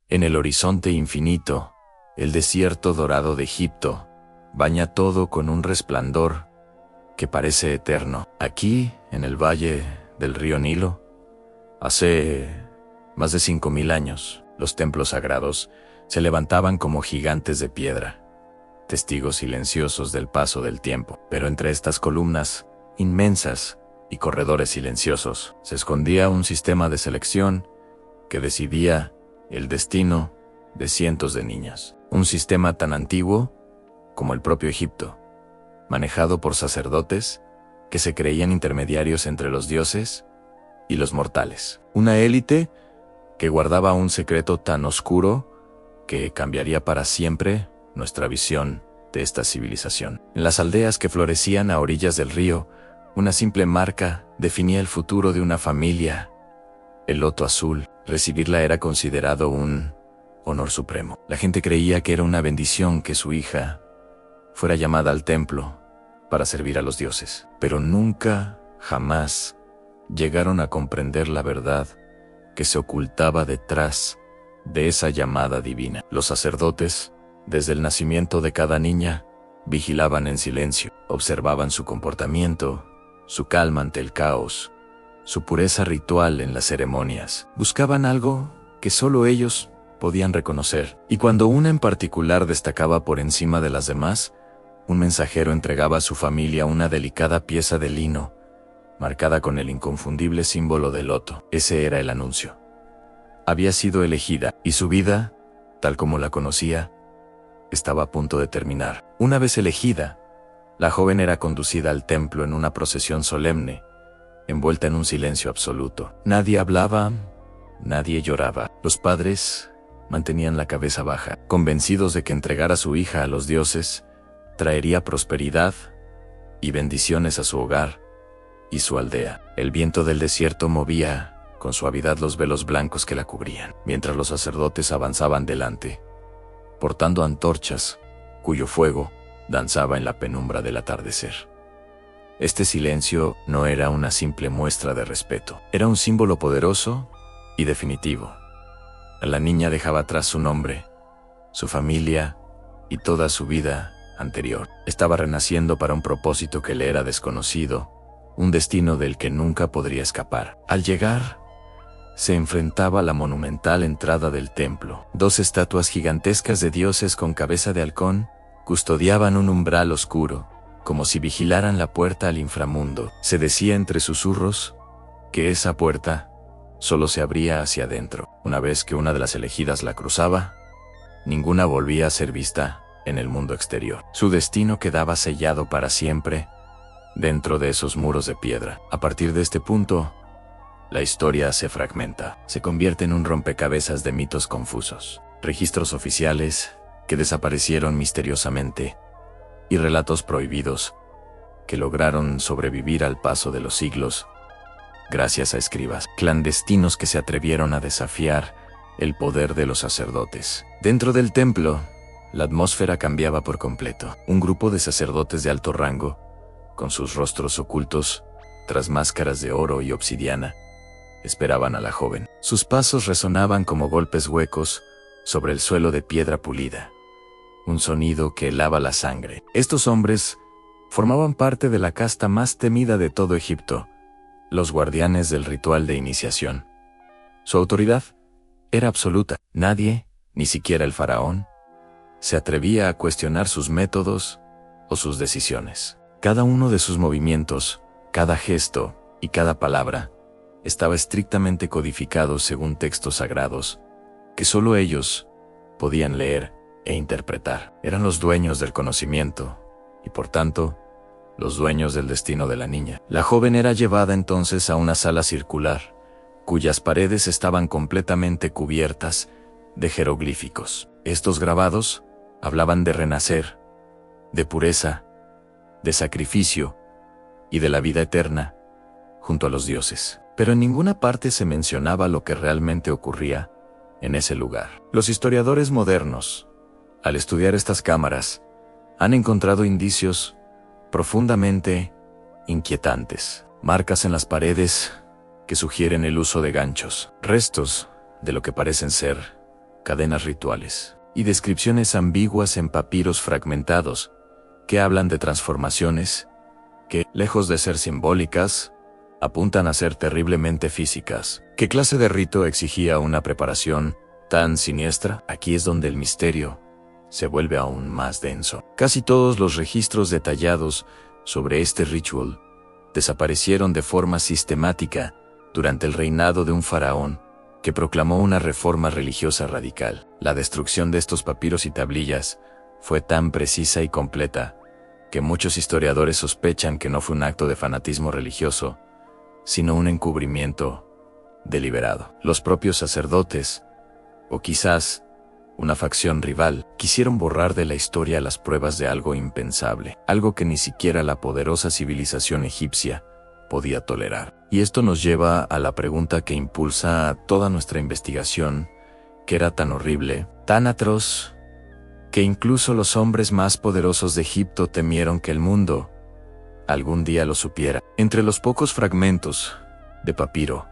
En el horizonte infinito, el desierto dorado de Egipto baña todo con un resplandor que parece eterno. Aquí, en el valle del río Nilo, hace más de 5000 años, los templos sagrados se levantaban como gigantes de piedra, testigos silenciosos del paso del tiempo. Pero entre estas columnas inmensas y corredores silenciosos se escondía un sistema de selección que decidía el destino de cientos de niñas. Un sistema tan antiguo como el propio Egipto, manejado por sacerdotes que se creían intermediarios entre los dioses y los mortales. Una élite que guardaba un secreto tan oscuro que cambiaría para siempre nuestra visión de esta civilización. En las aldeas que florecían a orillas del río, una simple marca definía el futuro de una familia. El loto azul, recibirla era considerado un honor supremo. La gente creía que era una bendición que su hija fuera llamada al templo para servir a los dioses. Pero nunca, jamás, llegaron a comprender la verdad que se ocultaba detrás de esa llamada divina. Los sacerdotes, desde el nacimiento de cada niña, vigilaban en silencio, observaban su comportamiento, su calma ante el caos, su pureza ritual en las ceremonias. Buscaban algo que solo ellos podían reconocer. Y cuando una en particular destacaba por encima de las demás, un mensajero entregaba a su familia una delicada pieza de lino, marcada con el inconfundible símbolo del loto. Ese era el anuncio. Había sido elegida, y su vida, tal como la conocía, estaba a punto de terminar. Una vez elegida, la joven era conducida al templo en una procesión solemne, envuelta en un silencio absoluto. Nadie hablaba, nadie lloraba. Los padres mantenían la cabeza baja, convencidos de que entregar a su hija a los dioses traería prosperidad y bendiciones a su hogar y su aldea. El viento del desierto movía con suavidad los velos blancos que la cubrían, mientras los sacerdotes avanzaban delante, portando antorchas, cuyo fuego danzaba en la penumbra del atardecer. Este silencio no era una simple muestra de respeto, era un símbolo poderoso y definitivo. La niña dejaba atrás su nombre, su familia y toda su vida anterior. Estaba renaciendo para un propósito que le era desconocido, un destino del que nunca podría escapar. Al llegar, se enfrentaba a la monumental entrada del templo. 2 estatuas gigantescas de dioses con cabeza de halcón custodiaban un umbral oscuro, como si vigilaran la puerta al inframundo. Se decía entre susurros que esa puerta solo se abría hacia adentro. Una vez que una de las elegidas la cruzaba, ninguna volvía a ser vista en el mundo exterior. Su destino quedaba sellado para siempre dentro de esos muros de piedra. A partir de este punto, la historia se fragmenta, se convierte en un rompecabezas de mitos confusos, registros oficiales que desaparecieron misteriosamente y relatos prohibidos que lograron sobrevivir al paso de los siglos gracias a escribas clandestinos que se atrevieron a desafiar el poder de los sacerdotes. Dentro del templo, la atmósfera cambiaba por completo. Un grupo de sacerdotes de alto rango, con sus rostros ocultos tras máscaras de oro y obsidiana, esperaban a la joven. Sus pasos resonaban como golpes huecos sobre el suelo de piedra pulida, un sonido que helaba la sangre. Estos hombres formaban parte de la casta más temida de todo Egipto, los guardianes del ritual de iniciación. Su autoridad era absoluta. Nadie, ni siquiera el faraón, se atrevía a cuestionar sus métodos o sus decisiones. Cada uno de sus movimientos, cada gesto y cada palabra estaba estrictamente codificado según textos sagrados que solo ellos podían leer e interpretar. Eran los dueños del conocimiento y, por tanto, los dueños del destino de la niña. La joven era llevada entonces a una sala circular, cuyas paredes estaban completamente cubiertas de jeroglíficos. Estos grabados hablaban de renacer, de pureza, de sacrificio y de la vida eterna junto a los dioses. Pero en ninguna parte se mencionaba lo que realmente ocurría en ese lugar. Los historiadores modernos, al estudiar estas cámaras, han encontrado indicios profundamente inquietantes. Marcas en las paredes que sugieren el uso de ganchos, restos de lo que parecen ser cadenas rituales y descripciones ambiguas en papiros fragmentados que hablan de transformaciones que, lejos de ser simbólicas, apuntan a ser terriblemente físicas. ¿Qué clase de rito exigía una preparación tan siniestra? Aquí es donde el misterio se vuelve aún más denso. Casi todos los registros detallados sobre este ritual desaparecieron de forma sistemática durante el reinado de un faraón que proclamó una reforma religiosa radical. La destrucción de estos papiros y tablillas fue tan precisa y completa que muchos historiadores sospechan que no fue un acto de fanatismo religioso, sino un encubrimiento deliberado. Los propios sacerdotes, o quizás una facción rival, quisieron borrar de la historia las pruebas de algo impensable, algo que ni siquiera la poderosa civilización egipcia podía tolerar. Y esto nos lleva a la pregunta que impulsa toda nuestra investigación, que era tan horrible, tan atroz, que incluso los hombres más poderosos de Egipto temieron que el mundo algún día lo supiera. Entre los pocos fragmentos de papiro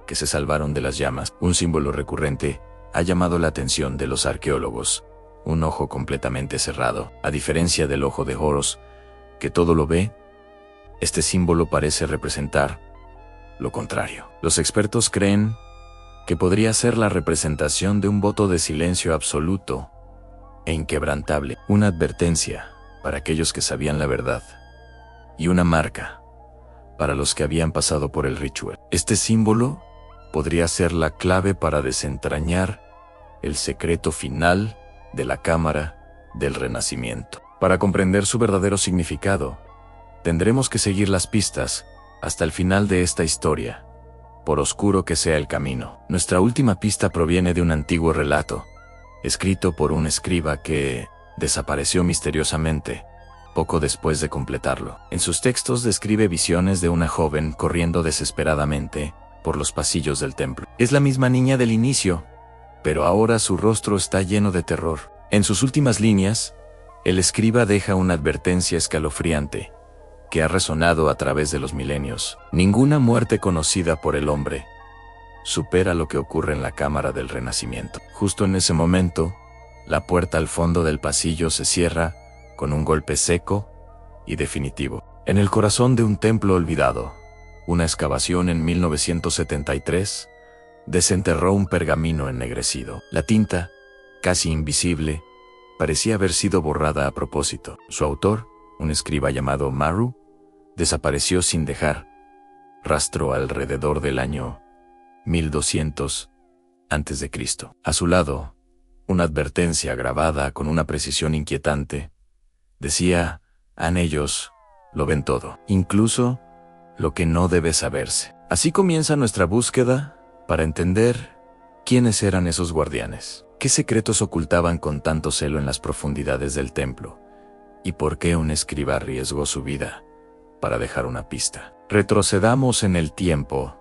que se salvaron de las llamas, un símbolo recurrente ha llamado la atención de los arqueólogos: un ojo completamente cerrado. A diferencia del ojo de Horus, que todo lo ve, este símbolo parece representar lo contrario. Los expertos creen que podría ser la representación de un voto de silencio absoluto e inquebrantable, una advertencia para aquellos que sabían la verdad y una marca para los que habían pasado por el ritual. Este símbolo podría ser la clave para desentrañar el secreto final de la cámara del Renacimiento. Para comprender su verdadero significado, tendremos que seguir las pistas hasta el final de esta historia, por oscuro que sea el camino. Nuestra última pista proviene de un antiguo relato, escrito por un escriba que desapareció misteriosamente poco después de completarlo. En sus textos describe visiones de una joven corriendo desesperadamente por los pasillos del templo. Es la misma niña del inicio, pero ahora su rostro está lleno de terror. En sus últimas líneas, el escriba deja una advertencia escalofriante que ha resonado a través de los milenios. Ninguna muerte conocida por el hombre supera lo que ocurre en la cámara del Renacimiento. Justo en ese momento, la puerta al fondo del pasillo se cierra con un golpe seco y definitivo. En el corazón de un templo olvidado, una excavación en 1973 desenterró un pergamino ennegrecido. La tinta, casi invisible, parecía haber sido borrada a propósito. Su autor, un escriba llamado Maru, desapareció sin dejar rastro alrededor del año 1200 a.C. A su lado, una advertencia grabada con una precisión inquietante decía: ellos lo ven todo, incluso lo que no debe saberse. Así comienza nuestra búsqueda para entender quiénes eran esos guardianes, qué secretos ocultaban con tanto celo en las profundidades del templo, y por qué un escriba arriesgó su vida para dejar una pista. Retrocedamos en el tiempo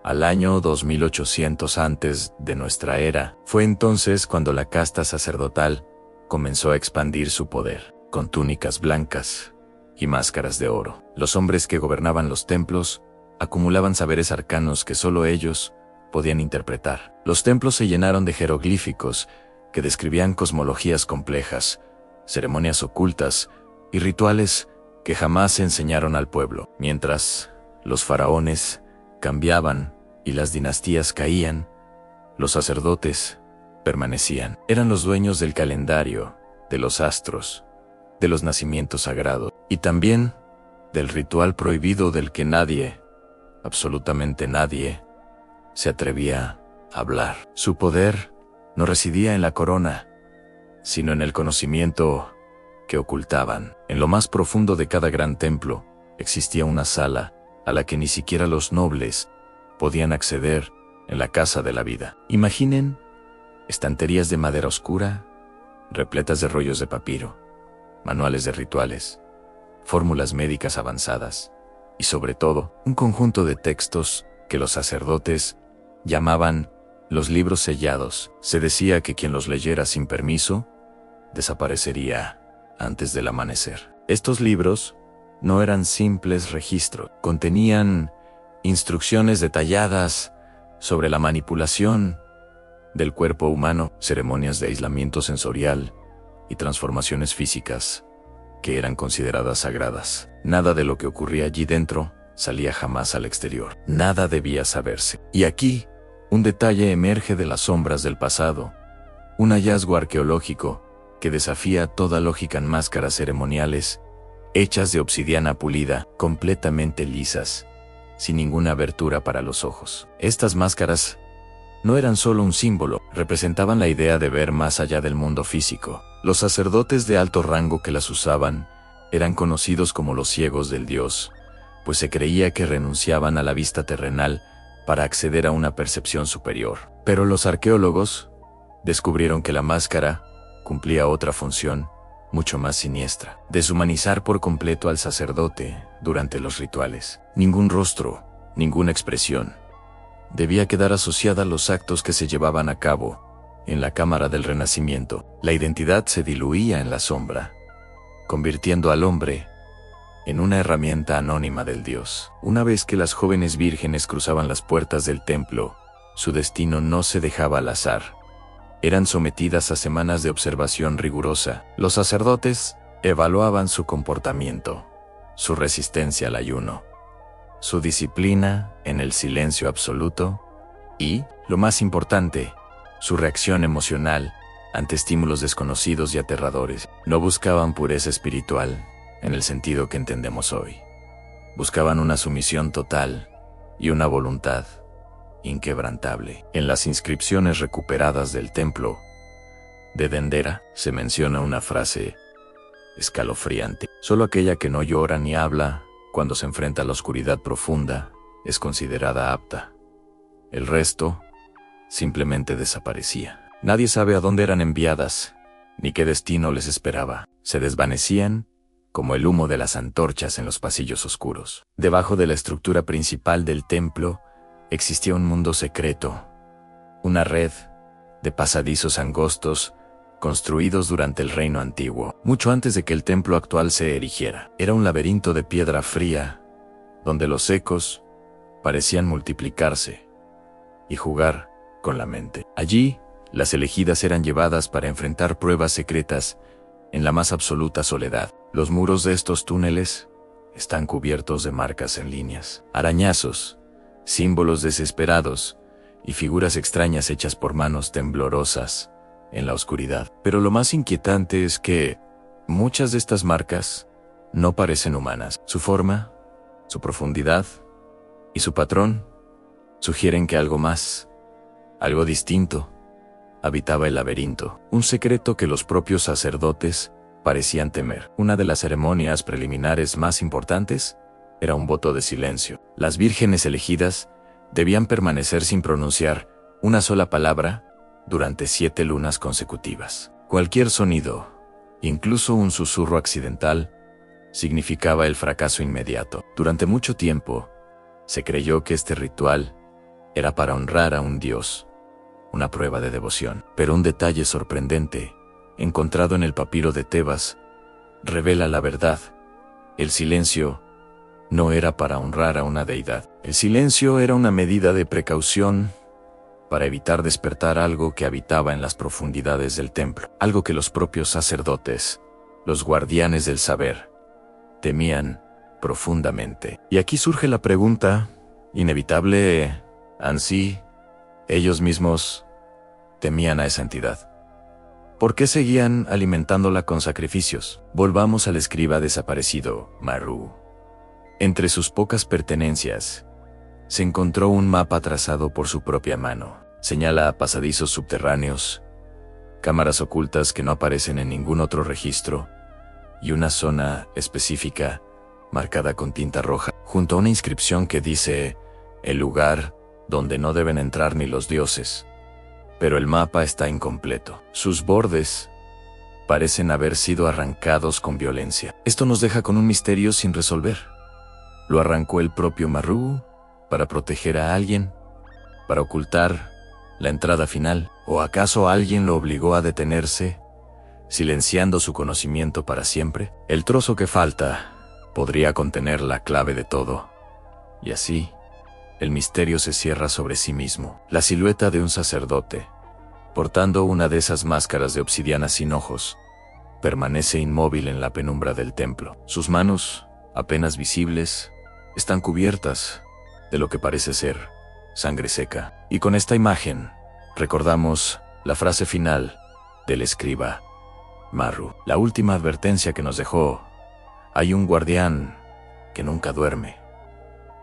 al año 2800 antes de nuestra era. Fue entonces cuando la casta sacerdotal comenzó a expandir su poder. Con túnicas blancas y máscaras de oro, los hombres que gobernaban los templos acumulaban saberes arcanos que solo ellos podían interpretar. Los templos se llenaron de jeroglíficos que describían cosmologías complejas, ceremonias ocultas y rituales que jamás se enseñaron al pueblo. Mientras los faraones cambiaban y las dinastías caían, los sacerdotes permanecían. Eran los dueños del calendario, de los astros, de los nacimientos sagrados y también del ritual prohibido del que nadie, absolutamente nadie, se atrevía a hablar. Su poder no residía en la corona, sino en el conocimiento que ocultaban. En lo más profundo de cada gran templo existía una sala a la que ni siquiera los nobles podían acceder en la casa de la vida. Imaginen estanterías de madera oscura, repletas de rollos de papiro, manuales de rituales, fórmulas médicas avanzadas y, sobre todo, un conjunto de textos que los sacerdotes llamaban los libros sellados. Se decía que quien los leyera sin permiso desaparecería antes del amanecer. Estos libros no eran simples registros, contenían instrucciones detalladas sobre la manipulación del cuerpo humano, ceremonias de aislamiento sensorial y transformaciones físicas que eran consideradas sagradas. Nada de lo que ocurría allí dentro salía jamás al exterior. Nada debía saberse. Y aquí, un detalle emerge de las sombras del pasado, un hallazgo arqueológico que desafía toda lógica en máscaras ceremoniales hechas de obsidiana pulida, completamente lisas, sin ninguna abertura para los ojos. Estas máscaras no eran solo un símbolo, representaban la idea de ver más allá del mundo físico. Los sacerdotes de alto rango que las usaban eran conocidos como los ciegos del Dios, pues se creía que renunciaban a la vista terrenal para acceder a una percepción superior. Pero los arqueólogos descubrieron que la máscara cumplía otra función, mucho más siniestra: deshumanizar por completo al sacerdote durante los rituales. Ningún rostro, ninguna expresión debía quedar asociada a los actos que se llevaban a cabo en la cámara del renacimiento. La identidad se diluía en la sombra, convirtiendo al hombre en una herramienta anónima del Dios. Una vez que las jóvenes vírgenes cruzaban las puertas del templo, su destino no se dejaba al azar. Eran sometidas a semanas de observación rigurosa. Los sacerdotes evaluaban su comportamiento, su resistencia al ayuno, su disciplina en el silencio absoluto y, lo más importante, su reacción emocional ante estímulos desconocidos y aterradores. No buscaban pureza espiritual en el sentido que entendemos hoy. Buscaban una sumisión total y una voluntad inquebrantable. En las inscripciones recuperadas del templo de Dendera se menciona una frase escalofriante: solo aquella que no llora ni habla cuando se enfrenta a la oscuridad profunda es considerada apta. El resto simplemente desaparecía. Nadie sabe a dónde eran enviadas, ni qué destino les esperaba. Se desvanecían como el humo de las antorchas en los pasillos oscuros. Debajo de la estructura principal del templo existía un mundo secreto, una red de pasadizos angostos construidos durante el reino antiguo, mucho antes de que el templo actual se erigiera. Era un laberinto de piedra fría, donde los ecos parecían multiplicarse y jugar con la mente. Allí, las elegidas eran llevadas para enfrentar pruebas secretas en la más absoluta soledad. Los muros de estos túneles están cubiertos de marcas en líneas, arañazos, símbolos desesperados y figuras extrañas hechas por manos temblorosas en la oscuridad. Pero lo más inquietante es que muchas de estas marcas no parecen humanas. Su forma, su profundidad y su patrón sugieren que algo más, algo distinto, habitaba el laberinto, un secreto que los propios sacerdotes parecían temer. Una de las ceremonias preliminares más importantes era un voto de silencio. Las vírgenes elegidas debían permanecer sin pronunciar una sola palabra durante 7 lunas consecutivas. Cualquier sonido, incluso un susurro accidental, significaba el fracaso inmediato. Durante mucho tiempo, se creyó que este ritual era para honrar a un dios, una prueba de devoción. Pero un detalle sorprendente, encontrado en el papiro de Tebas, revela la verdad. El silencio no era para honrar a una deidad. El silencio era una medida de precaución para evitar despertar algo que habitaba en las profundidades del templo, algo que los propios sacerdotes, los guardianes del saber, temían profundamente. Y aquí surge la pregunta inevitable: ¿ansí ellos mismos temían a esa entidad? ¿Por qué seguían alimentándola con sacrificios? Volvamos al escriba desaparecido, Maru. Entre sus pocas pertenencias, se encontró un mapa trazado por su propia mano. Señala a pasadizos subterráneos, cámaras ocultas que no aparecen en ningún otro registro, y una zona específica, marcada con tinta roja, junto a una inscripción que dice: el lugar donde no deben entrar ni los dioses. Pero el mapa está incompleto. Sus bordes parecen haber sido arrancados con violencia. Esto nos deja con un misterio sin resolver. ¿Lo arrancó el propio Maru para proteger a alguien? ¿Para ocultar la entrada final? ¿O acaso alguien lo obligó a detenerse, silenciando su conocimiento para siempre? El trozo que falta podría contener la clave de todo. Y así, el misterio se cierra sobre sí mismo. La silueta de un sacerdote, portando una de esas máscaras de obsidiana sin ojos, permanece inmóvil en la penumbra del templo. Sus manos, apenas visibles, están cubiertas de lo que parece ser sangre seca. Y con esta imagen, recordamos la frase final del escriba Marru, la última advertencia que nos dejó: hay un guardián que nunca duerme.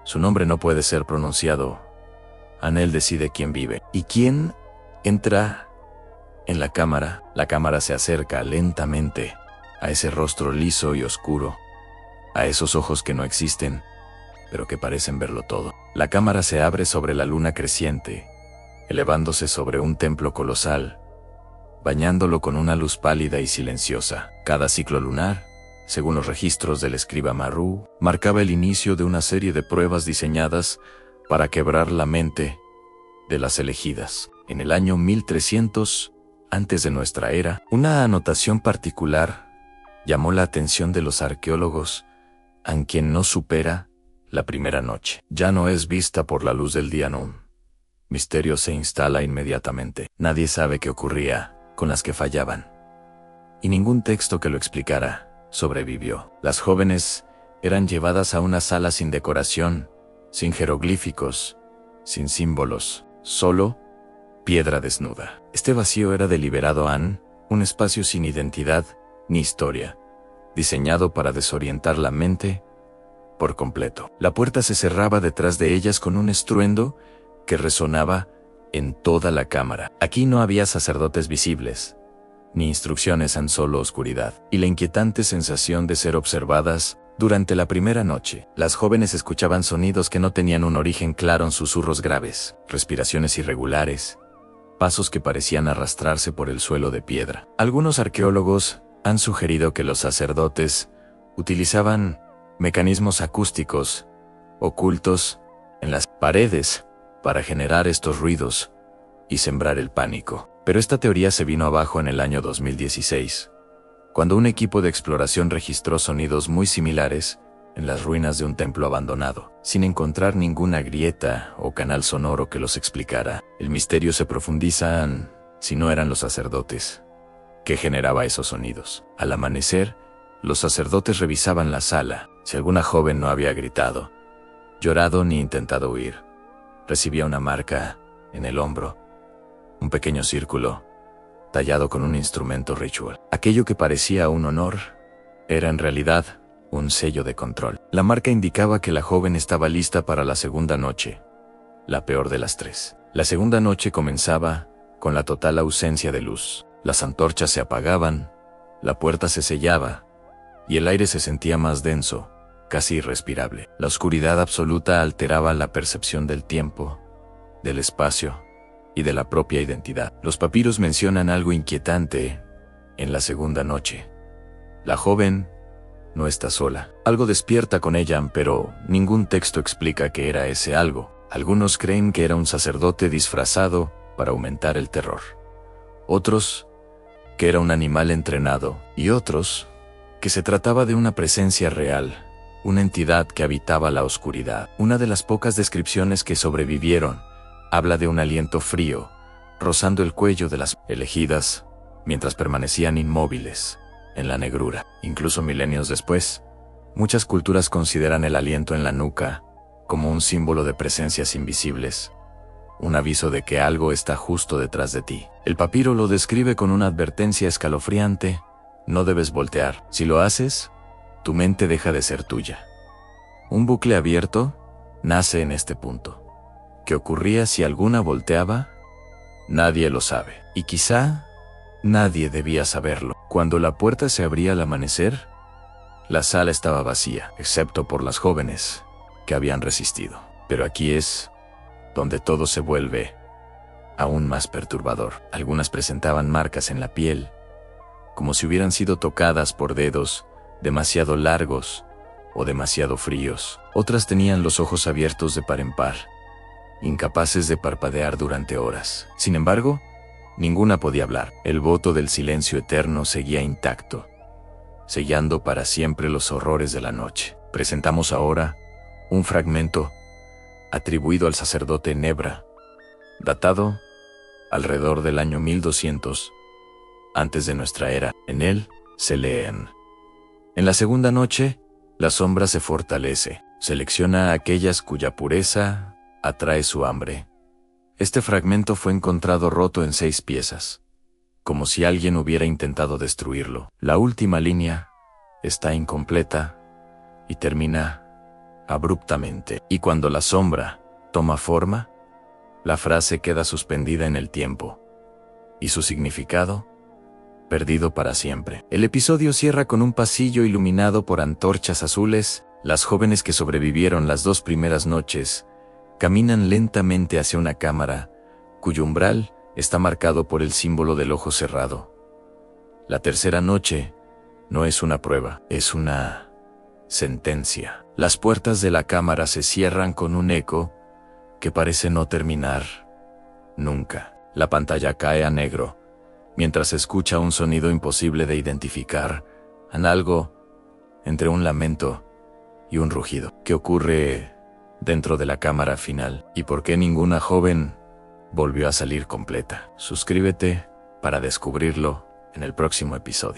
Su nombre no puede ser pronunciado. Anel decide quién vive. ¿Y quién entra en la cámara? La cámara se acerca lentamente a ese rostro liso y oscuro, a esos ojos que no existen, pero que parecen verlo todo. La cámara se abre sobre la luna creciente, elevándose sobre un templo colosal, bañándolo con una luz pálida y silenciosa. Cada ciclo lunar, según los registros del escriba Marru, marcaba el inicio de una serie de pruebas diseñadas para quebrar la mente de las elegidas. En el año 1300 antes de nuestra era, una anotación particular llamó la atención de los arqueólogos, a quien no supera la primera noche. Ya no es vista por la luz del día. Un misterio se instala inmediatamente. Nadie sabe qué ocurría con las que fallaban, y ningún texto que lo explicara sobrevivió. Las jóvenes eran llevadas a una sala sin decoración, sin jeroglíficos, sin símbolos, solo piedra desnuda. Este vacío era deliberado un espacio sin identidad ni historia, diseñado para desorientar la mente por completo. La puerta se cerraba detrás de ellas con un estruendo que resonaba en toda la cámara. Aquí no había sacerdotes visibles, ni instrucciones, en solo oscuridad, y la inquietante sensación de ser observadas. Durante la primera noche, las jóvenes escuchaban sonidos que no tenían un origen claro, susurros graves, respiraciones irregulares, pasos que parecían arrastrarse por el suelo de piedra. Algunos arqueólogos han sugerido que los sacerdotes utilizaban mecanismos acústicos ocultos en las paredes para generar estos ruidos y sembrar el pánico. Pero esta teoría se vino abajo en el año 2016, cuando un equipo de exploración registró sonidos muy similares en las ruinas de un templo abandonado, sin encontrar ninguna grieta o canal sonoro que los explicara. El misterio se profundiza si no eran los sacerdotes que generaba esos sonidos. Al amanecer, los sacerdotes revisaban la sala. Si alguna joven no había gritado, llorado ni intentado huir, recibía una marca en el hombro, un pequeño círculo tallado con un instrumento ritual. Aquello que parecía un honor era en realidad un sello de control. La marca indicaba que la joven estaba lista para la segunda noche, la peor de las tres. La segunda noche comenzaba con la total ausencia de luz. Las antorchas se apagaban, la puerta se sellaba, y el aire se sentía más denso, casi irrespirable. La oscuridad absoluta alteraba la percepción del tiempo, del espacio y de la propia identidad. Los papiros mencionan algo inquietante en la segunda noche. La joven no está sola. Algo despierta con ella, pero ningún texto explica qué era ese algo. Algunos creen que era un sacerdote disfrazado para aumentar el terror. Otros, que era un animal entrenado. Y otros, que se trataba de una presencia real, una entidad que habitaba la oscuridad. Una de las pocas descripciones que sobrevivieron habla de un aliento frío, rozando el cuello de las elegidas, mientras permanecían inmóviles en la negrura. Incluso milenios después, muchas culturas consideran el aliento en la nuca como un símbolo de presencias invisibles, un aviso de que algo está justo detrás de ti. El papiro lo describe con una advertencia escalofriante: no debes voltear. Si lo haces, tu mente deja de ser tuya. Un bucle abierto nace en este punto. ¿Qué ocurría si alguna volteaba? Nadie lo sabe. Y quizá nadie debía saberlo. Cuando la puerta se abría al amanecer, la sala estaba vacía, excepto por las jóvenes que habían resistido. Pero aquí es donde todo se vuelve aún más perturbador. Algunas presentaban marcas en la piel, como si hubieran sido tocadas por dedos demasiado largos o demasiado fríos. Otras tenían los ojos abiertos de par en par, incapaces de parpadear durante horas. Sin embargo, ninguna podía hablar. El voto del silencio eterno seguía intacto, sellando para siempre los horrores de la noche. Presentamos ahora un fragmento atribuido al sacerdote Nebra, datado alrededor del año 1200, antes de nuestra era. En él se leen: en la segunda noche, la sombra se fortalece, selecciona a aquellas cuya pureza atrae su hambre. Este fragmento fue encontrado roto en 6 piezas, como si alguien hubiera intentado destruirlo. La última línea está incompleta y termina abruptamente. Y cuando la sombra toma forma, la frase queda suspendida en el tiempo, y su significado perdido para siempre. El episodio cierra con un pasillo iluminado por antorchas azules. Las jóvenes que sobrevivieron las 2 primeras noches caminan lentamente hacia una cámara, cuyo umbral está marcado por el símbolo del ojo cerrado. La tercera noche no es una prueba, es una sentencia. Las puertas de la cámara se cierran con un eco que parece no terminar nunca. La pantalla cae a negro, mientras se escucha un sonido imposible de identificar, algo entre un lamento y un rugido. ¿Qué ocurre dentro de la cámara final? ¿Y por qué ninguna joven volvió a salir completa? Suscríbete para descubrirlo en el próximo episodio.